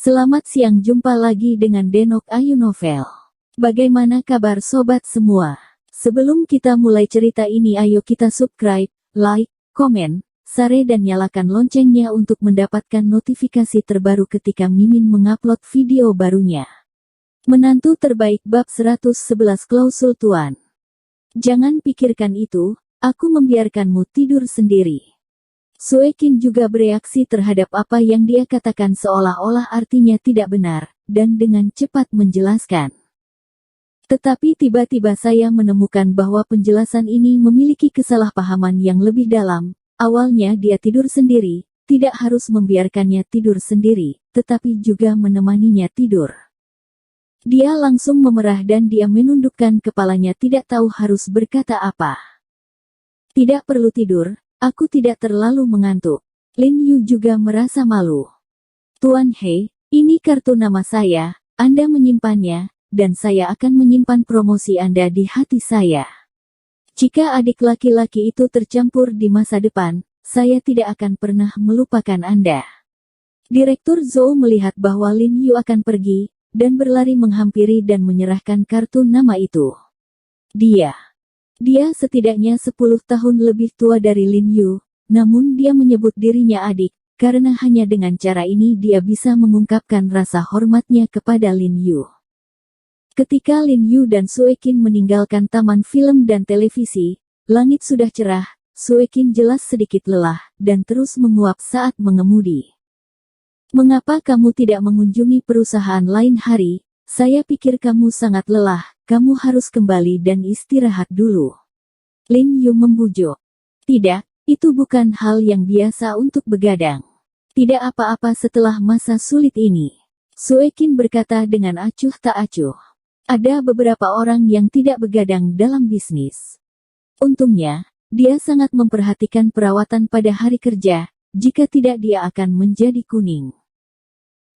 Selamat siang, jumpa lagi dengan Denok Ayu Novel. Bagaimana kabar sobat semua? Sebelum kita mulai cerita ini, ayo kita subscribe, like, komen, share dan nyalakan loncengnya untuk mendapatkan notifikasi terbaru ketika Mimin mengupload video barunya. Menantu terbaik bab 111 klausul Tuan. Jangan pikirkan itu, aku membiarkanmu tidur sendiri. Suekin juga bereaksi terhadap apa yang dia katakan seolah-olah artinya tidak benar, dan dengan cepat menjelaskan. Tetapi tiba-tiba saya menemukan bahwa penjelasan ini memiliki kesalahpahaman yang lebih dalam. Awalnya dia tidur sendiri, tidak harus membiarkannya tidur sendiri, tetapi juga menemaninya tidur. Dia langsung memerah dan dia menundukkan kepalanya, tidak tahu harus berkata apa. Tidak perlu tidur. Aku tidak terlalu mengantuk. Lin Yu juga merasa malu. Tuan He, ini kartu nama saya, Anda menyimpannya, dan saya akan menyimpan promosi Anda di hati saya. Jika adik laki-laki itu tercampur di masa depan, saya tidak akan pernah melupakan Anda. Direktur Zhou melihat bahwa Lin Yu akan pergi, dan berlari menghampiri dan menyerahkan kartu nama itu. Dia setidaknya 10 tahun lebih tua dari Lin Yu, namun dia menyebut dirinya adik, karena hanya dengan cara ini dia bisa mengungkapkan rasa hormatnya kepada Lin Yu. Ketika Lin Yu dan Suekin meninggalkan taman film dan televisi, langit sudah cerah, Suekin jelas sedikit lelah, dan terus menguap saat mengemudi. Mengapa kamu tidak mengunjungi perusahaan lain hari? Saya pikir kamu sangat lelah, kamu harus kembali dan istirahat dulu. Lin Yu membujuk. Tidak, itu bukan hal yang biasa untuk begadang. Tidak apa-apa setelah masa sulit ini. Suekin berkata dengan acuh tak acuh. Ada beberapa orang yang tidak begadang dalam bisnis. Untungnya, dia sangat memperhatikan perawatan pada hari kerja, jika tidak dia akan menjadi kuning.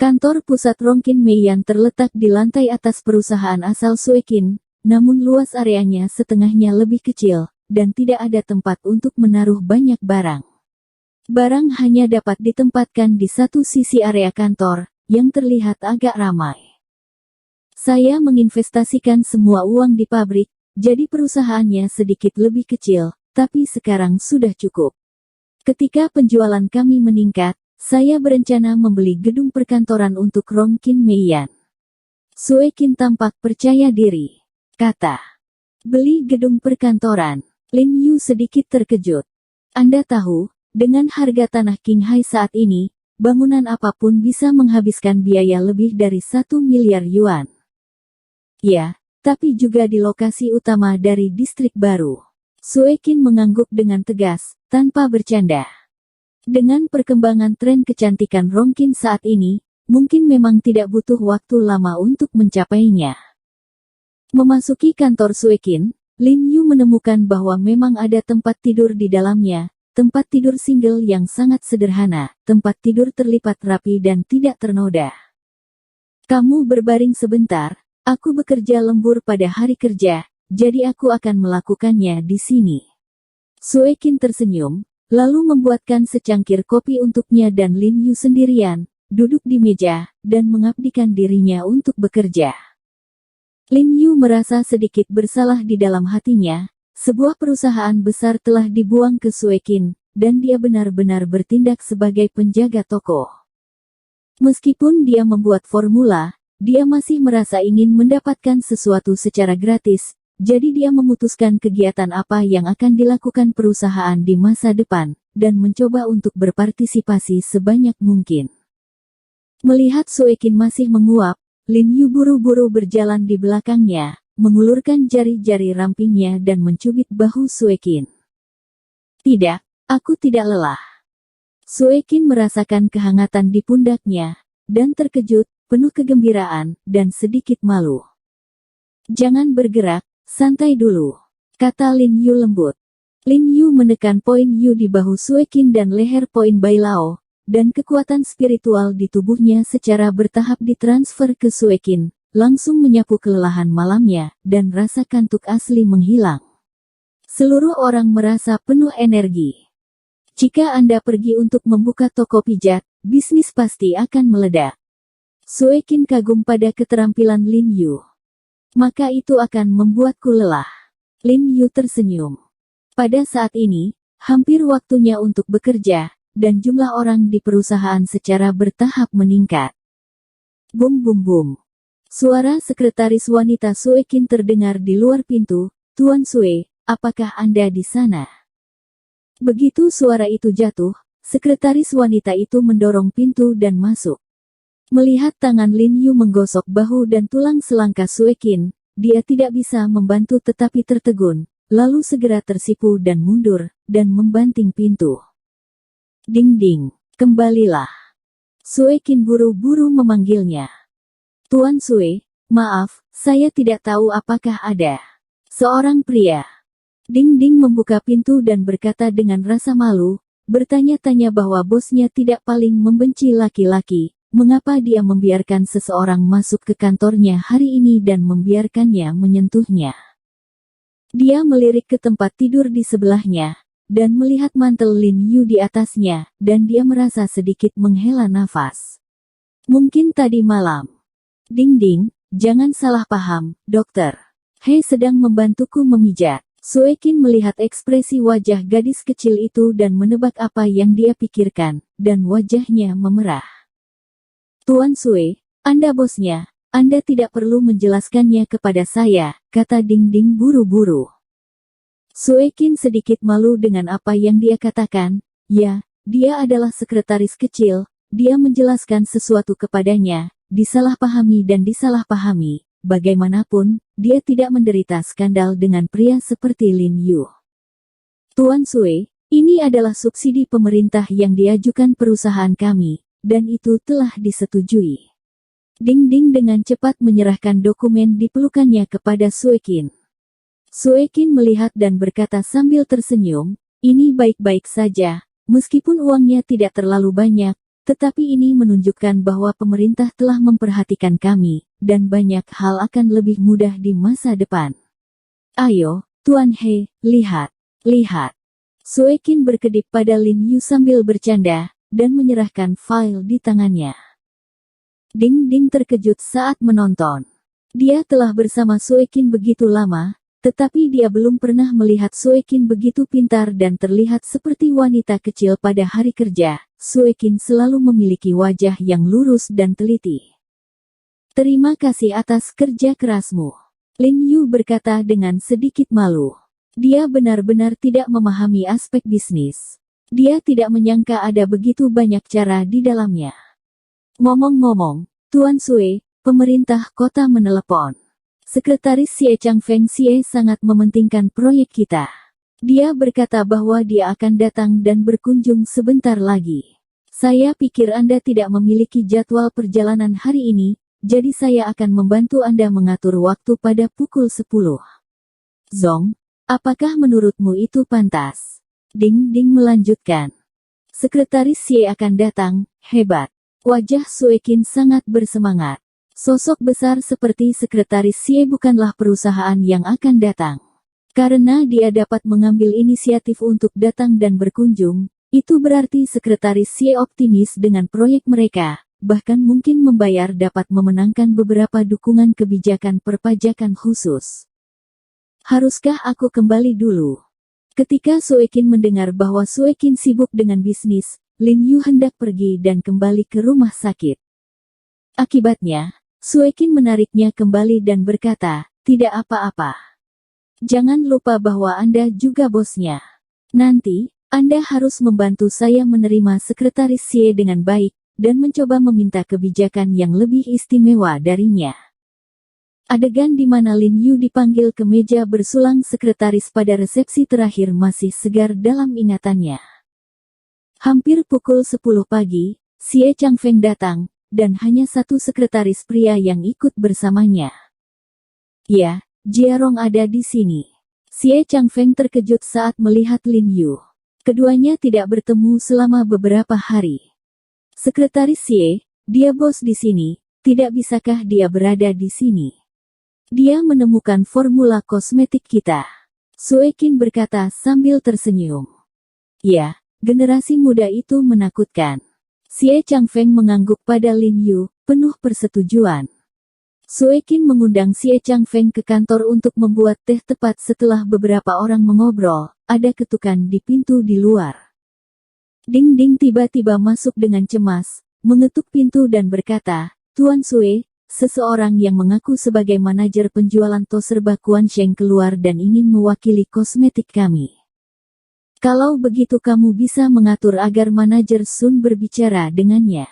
Kantor pusat Rongkin Meiyan terletak di lantai atas perusahaan asal Suekin, namun luas areanya setengahnya lebih kecil, dan tidak ada tempat untuk menaruh banyak barang. Barang hanya dapat ditempatkan di satu sisi area kantor, yang terlihat agak ramai. Saya menginvestasikan semua uang di pabrik, jadi perusahaannya sedikit lebih kecil, tapi sekarang sudah cukup. Ketika penjualan kami meningkat, saya berencana membeli gedung perkantoran untuk Rongkin Meiyan. Suekin tampak percaya diri. Kata, beli gedung perkantoran. Lin Yu sedikit terkejut. Anda tahu, dengan harga tanah Qinghai saat ini, bangunan apapun bisa menghabiskan biaya lebih dari 1 miliar yuan. Ya, tapi juga di lokasi utama dari distrik baru. Suekin mengangguk dengan tegas, tanpa bercanda. Dengan perkembangan tren kecantikan Rongkin saat ini, mungkin memang tidak butuh waktu lama untuk mencapainya. Memasuki kantor Suekin, Lin Yu menemukan bahwa memang ada tempat tidur di dalamnya, tempat tidur single yang sangat sederhana, tempat tidur terlipat rapi dan tidak ternoda. Kamu berbaring sebentar, aku bekerja lembur pada hari kerja, jadi aku akan melakukannya di sini. Suekin tersenyum, lalu membuatkan secangkir kopi untuknya dan Lin Yu sendirian, duduk di meja, dan mengabdikan dirinya untuk bekerja. Lin Yu merasa sedikit bersalah di dalam hatinya, sebuah perusahaan besar telah dibuang ke Suekin, dan dia benar-benar bertindak sebagai penjaga toko. Meskipun dia membuat formula, dia masih merasa ingin mendapatkan sesuatu secara gratis, jadi dia memutuskan kegiatan apa yang akan dilakukan perusahaan di masa depan, dan mencoba untuk berpartisipasi sebanyak mungkin. Melihat Suekin masih menguap, Lin Yu buru-buru berjalan di belakangnya, mengulurkan jari-jari rampingnya dan mencubit bahu Suekin. Tidak, aku tidak lelah. Suekin merasakan kehangatan di pundaknya, dan terkejut, penuh kegembiraan, dan sedikit malu. Jangan bergerak, santai dulu, kata Lin Yu lembut. Lin Yu menekan poin Yu di bahu Suekin dan leher poin Bailao, dan kekuatan spiritual di tubuhnya secara bertahap ditransfer ke Suekin, langsung menyapu kelelahan malamnya, dan rasa kantuk asli menghilang. Seluruh orang merasa penuh energi. Jika Anda pergi untuk membuka toko pijat, bisnis pasti akan meledak. Sue Qin kagum pada keterampilan Lin Yu. Maka itu akan membuatku lelah. Lin Yu tersenyum. Pada saat ini, hampir waktunya untuk bekerja, dan jumlah orang di perusahaan secara bertahap meningkat. Bum bum bum. Suara sekretaris wanita Sue Qin terdengar di luar pintu. Tuan Sue, apakah Anda di sana? Begitu suara itu jatuh, sekretaris wanita itu mendorong pintu dan masuk. Melihat tangan Lin Yu menggosok bahu dan tulang selangkah Sue Qin, dia tidak bisa membantu tetapi tertegun, lalu segera tersipu dan mundur, dan membanting pintu. Ding ding, kembalilah. Sue Qin buru-buru memanggilnya. Tuan Sue, maaf, saya tidak tahu apakah ada seorang pria. Ding ding membuka pintu dan berkata dengan rasa malu, bertanya-tanya bahwa bosnya tidak paling membenci laki-laki. Mengapa dia membiarkan seseorang masuk ke kantornya hari ini dan membiarkannya menyentuhnya? Dia melirik ke tempat tidur di sebelahnya, dan melihat mantel Lin Yu di atasnya, dan dia merasa sedikit menghela nafas. Mungkin tadi malam. Ding ding, jangan salah paham, dokter. He sedang membantuku memijat. Sue Qin melihat ekspresi wajah gadis kecil itu dan menebak apa yang dia pikirkan, dan wajahnya memerah. Tuan Sue, Anda bosnya, Anda tidak perlu menjelaskannya kepada saya, kata Ding Ding buru-buru. Sue Qin sedikit malu dengan apa yang dia katakan, ya, dia adalah sekretaris kecil, dia menjelaskan sesuatu kepadanya, disalahpahami dan disalahpahami, bagaimanapun, dia tidak menderita skandal dengan pria seperti Lin Yu. Tuan Sue, ini adalah subsidi pemerintah yang diajukan perusahaan kami. Dan itu telah disetujui. Ding Ding dengan cepat menyerahkan dokumen di pelukannya kepada Sue Qin. Sue Qin melihat dan berkata sambil tersenyum, ini baik-baik saja, meskipun uangnya tidak terlalu banyak, tetapi ini menunjukkan bahwa pemerintah telah memperhatikan kami, dan banyak hal akan lebih mudah di masa depan. Ayo, Tuan He, lihat, lihat. Sue Qin berkedip pada Lin Yu sambil bercanda, dan menyerahkan file di tangannya. Ding Ding terkejut saat menonton. Dia telah bersama Sue Qin begitu lama, tetapi dia belum pernah melihat Sue Qin begitu pintar dan terlihat seperti wanita kecil pada hari kerja. Sue Qin selalu memiliki wajah yang lurus dan teliti. Terima kasih atas kerja kerasmu. Lin Yu berkata dengan sedikit malu. Dia benar-benar tidak memahami aspek bisnis. Dia tidak menyangka ada begitu banyak cara di dalamnya. Ngomong-ngomong, Tuan Sue, pemerintah kota menelepon. Sekretaris Xie Changfeng Xie sangat mementingkan proyek kita. Dia berkata bahwa dia akan datang dan berkunjung sebentar lagi. Saya pikir Anda tidak memiliki jadwal perjalanan hari ini, jadi saya akan membantu Anda mengatur waktu pada pukul 10. Zong, apakah menurutmu itu pantas? Ding Ding melanjutkan. Sekretaris Xie akan datang, hebat. Wajah Sue Qin sangat bersemangat. Sosok besar seperti sekretaris Xie bukanlah perusahaan yang akan datang. Karena dia dapat mengambil inisiatif untuk datang dan berkunjung, itu berarti sekretaris Xie optimis dengan proyek mereka, bahkan mungkin membayar dapat memenangkan beberapa dukungan kebijakan perpajakan khusus. Haruskah aku kembali dulu? Ketika Sue Qin mendengar bahwa Sue Qin sibuk dengan bisnis, Lin Yu hendak pergi dan kembali ke rumah sakit. Akibatnya, Sue Qin menariknya kembali dan berkata, tidak apa-apa. Jangan lupa bahwa Anda juga bosnya. Nanti, Anda harus membantu saya menerima sekretaris Xie dengan baik, dan mencoba meminta kebijakan yang lebih istimewa darinya. Adegan di mana Lin Yu dipanggil ke meja bersulang sekretaris pada resepsi terakhir masih segar dalam ingatannya. Hampir pukul 10 pagi, Xie Changfeng datang, dan hanya satu sekretaris pria yang ikut bersamanya. Ya, Jiarong ada di sini. Xie Changfeng terkejut saat melihat Lin Yu. Keduanya tidak bertemu selama beberapa hari. Sekretaris Xie, dia bos di sini, tidak bisakah dia berada di sini? Dia menemukan formula kosmetik kita. Sue Qin berkata sambil tersenyum. Ya, generasi muda itu menakutkan. Xie Changfeng mengangguk pada Lin Yu, penuh persetujuan. Sue Qin mengundang Xie Changfeng ke kantor untuk membuat teh. Tepat setelah beberapa orang mengobrol, ada ketukan di pintu di luar. Ding Ding tiba-tiba masuk dengan cemas, mengetuk pintu dan berkata, "Tuan Sue, seseorang yang mengaku sebagai manajer penjualan to serba Kuan Sheng keluar dan ingin mewakili kosmetik kami. Kalau begitu kamu bisa mengatur agar manajer Sun berbicara dengannya."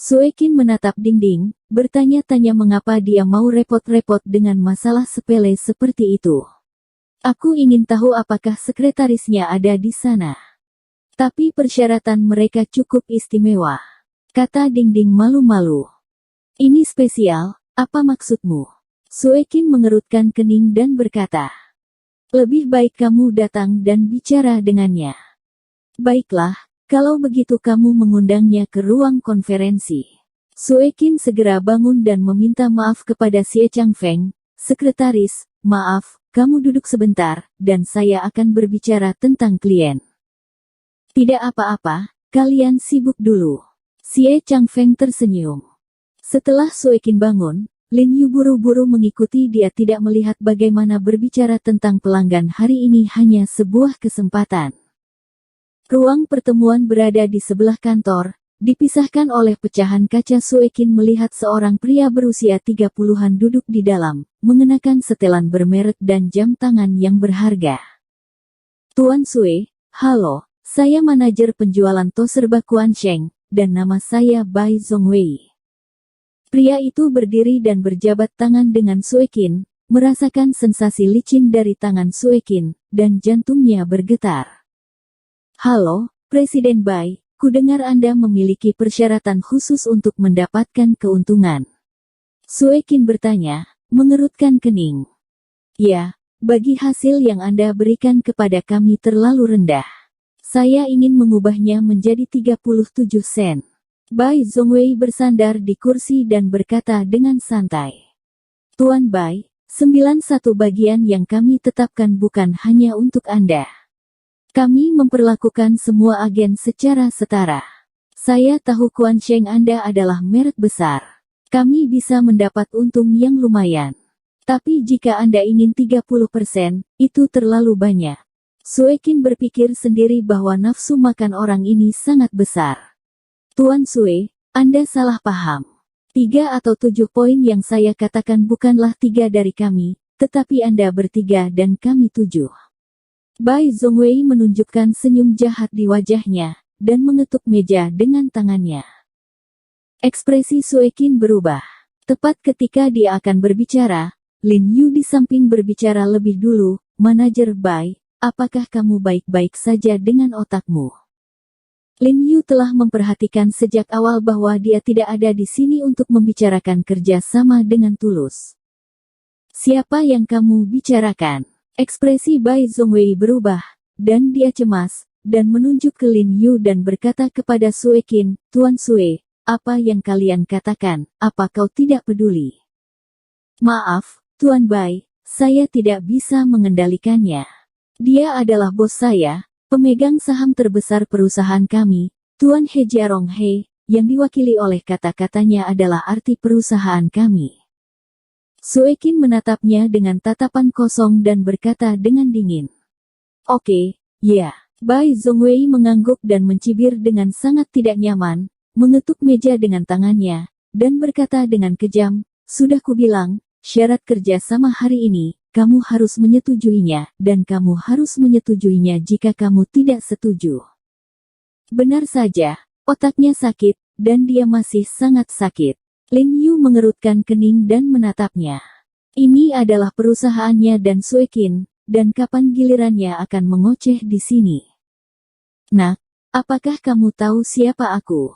Sue Qin menatap Ding Ding, bertanya-tanya mengapa dia mau repot-repot dengan masalah sepele seperti itu. "Aku ingin tahu apakah sekretarisnya ada di sana. Tapi persyaratan mereka cukup istimewa," kata Ding Ding malu-malu. "Ini spesial, apa maksudmu?" Sue Qin mengerutkan kening dan berkata, "Lebih baik kamu datang dan bicara dengannya." "Baiklah, kalau begitu kamu mengundangnya ke ruang konferensi." Sue Qin segera bangun dan meminta maaf kepada Xie Changfeng, "Sekretaris, maaf, kamu duduk sebentar, dan saya akan berbicara tentang klien." "Tidak apa-apa, kalian sibuk dulu." Xie Changfeng tersenyum. Setelah Sue Qin bangun, Lin Yu buru-buru mengikuti dia, tidak melihat bagaimana berbicara tentang pelanggan hari ini hanya sebuah kesempatan. Ruang pertemuan berada di sebelah kantor, dipisahkan oleh pecahan kaca. Sue Qin melihat seorang pria berusia 30-an duduk di dalam, mengenakan setelan bermerek dan jam tangan yang berharga. "Tuan Sue, halo, saya manajer penjualan to serba Kuan Sheng, dan nama saya Bai Zhongwei." Pria itu berdiri dan berjabat tangan dengan Sue Qin, merasakan sensasi licin dari tangan Sue Qin, dan jantungnya bergetar. "Halo, Presiden Bai, kudengar Anda memiliki persyaratan khusus untuk mendapatkan keuntungan." Sue Qin bertanya, mengerutkan kening. "Ya, bagi hasil yang Anda berikan kepada kami terlalu rendah. Saya ingin mengubahnya menjadi 37 sen. Bai Zhongwei bersandar di kursi dan berkata dengan santai, "Tuan Bai, 91 bagian yang kami tetapkan bukan hanya untuk Anda. Kami memperlakukan semua agen secara setara. Saya tahu Kuan Sheng Anda adalah merek besar. Kami bisa mendapat untung yang lumayan. Tapi jika Anda ingin 30%, itu terlalu banyak." Sue Qin berpikir sendiri bahwa nafsu makan orang ini sangat besar. "Tuan Sue, Anda salah paham. 3 atau 7 poin yang saya katakan bukanlah 3 dari kami, tetapi Anda bertiga dan kami 7. Bai Zhongwei menunjukkan senyum jahat di wajahnya, dan mengetuk meja dengan tangannya. Ekspresi Sue Qin berubah. Tepat ketika dia akan berbicara, Lin Yu di samping berbicara lebih dulu, "Manajer Bai, apakah kamu baik-baik saja dengan otakmu?" Lin Yu telah memperhatikan sejak awal bahwa dia tidak ada di sini untuk membicarakan kerja sama dengan tulus. "Siapa yang kamu bicarakan?" Ekspresi Bai Zhongwei berubah, dan dia cemas, dan menunjuk ke Lin Yu dan berkata kepada Sue Qin, "Tuan Sue, apa yang kalian katakan, apa kau tidak peduli?" "Maaf, Tuan Bai, saya tidak bisa mengendalikannya. Dia adalah bos saya, pemegang saham terbesar perusahaan kami, Tuan He Jiarong He, yang diwakili oleh kata-katanya adalah arti perusahaan kami." Sue Qin menatapnya dengan tatapan kosong dan berkata dengan dingin, "Oke, ya." Bai Zhongwei mengangguk dan mencibir dengan sangat tidak nyaman, mengetuk meja dengan tangannya, dan berkata dengan kejam, "Sudah kubilang, syarat kerja sama hari ini, kamu harus menyetujuinya, dan kamu harus menyetujuinya jika kamu tidak setuju." Benar saja, otaknya sakit, dan dia masih sangat sakit. Lin Yu mengerutkan kening dan menatapnya. Ini adalah perusahaannya dan Sue Qin, dan kapan gilirannya akan mengoceh di sini? "Nak, apakah kamu tahu siapa aku?"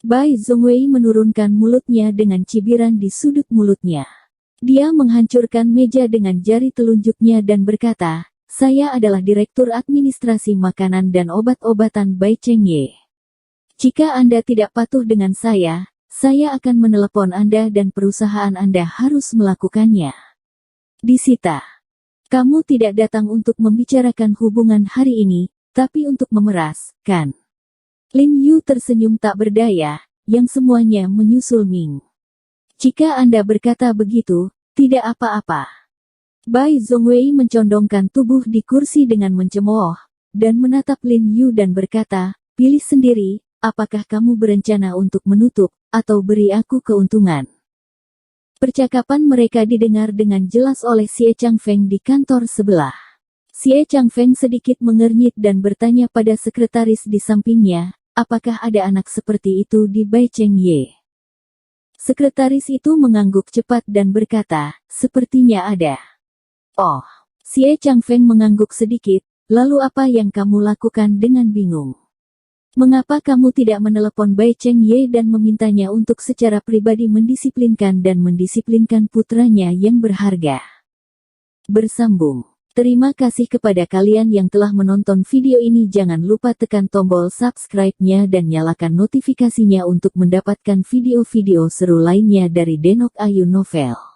Bai Zhongwei menurunkan mulutnya dengan cibiran di sudut mulutnya. Dia menghancurkan meja dengan jari telunjuknya dan berkata, "Saya adalah Direktur Administrasi Makanan dan Obat-obatan Bai Chengye. Jika Anda tidak patuh dengan saya akan menelepon Anda dan perusahaan Anda harus melakukannya." Disita. "Kamu tidak datang untuk membicarakan hubungan hari ini, tapi untuk memeras, kan?" Lin Yu tersenyum tak berdaya, yang semuanya menyusul Ming. Jika Anda berkata begitu, tidak apa-apa. Bai Zhongwei mencondongkan tubuh di kursi dengan mencemooh, dan menatap Lin Yu dan berkata, pilih sendiri, apakah kamu berencana untuk menutup, atau beri aku keuntungan. Percakapan mereka didengar dengan jelas oleh Xie Changfeng di kantor sebelah. Xie Changfeng sedikit mengernyit dan bertanya pada sekretaris di sampingnya, apakah ada anak seperti itu di Bai Cheng Ye? Sekretaris itu mengangguk cepat dan berkata, sepertinya ada. Oh, Xie Changfeng mengangguk sedikit, lalu apa yang kamu lakukan dengan bingung? Mengapa kamu tidak menelepon Bai Cheng Ye dan memintanya untuk secara pribadi mendisiplinkan putranya yang berharga? Bersambung. Terima kasih kepada kalian yang telah menonton video ini. Jangan lupa tekan tombol subscribe-nya dan nyalakan notifikasinya untuk mendapatkan video-video seru lainnya dari Denok Ayu Novel.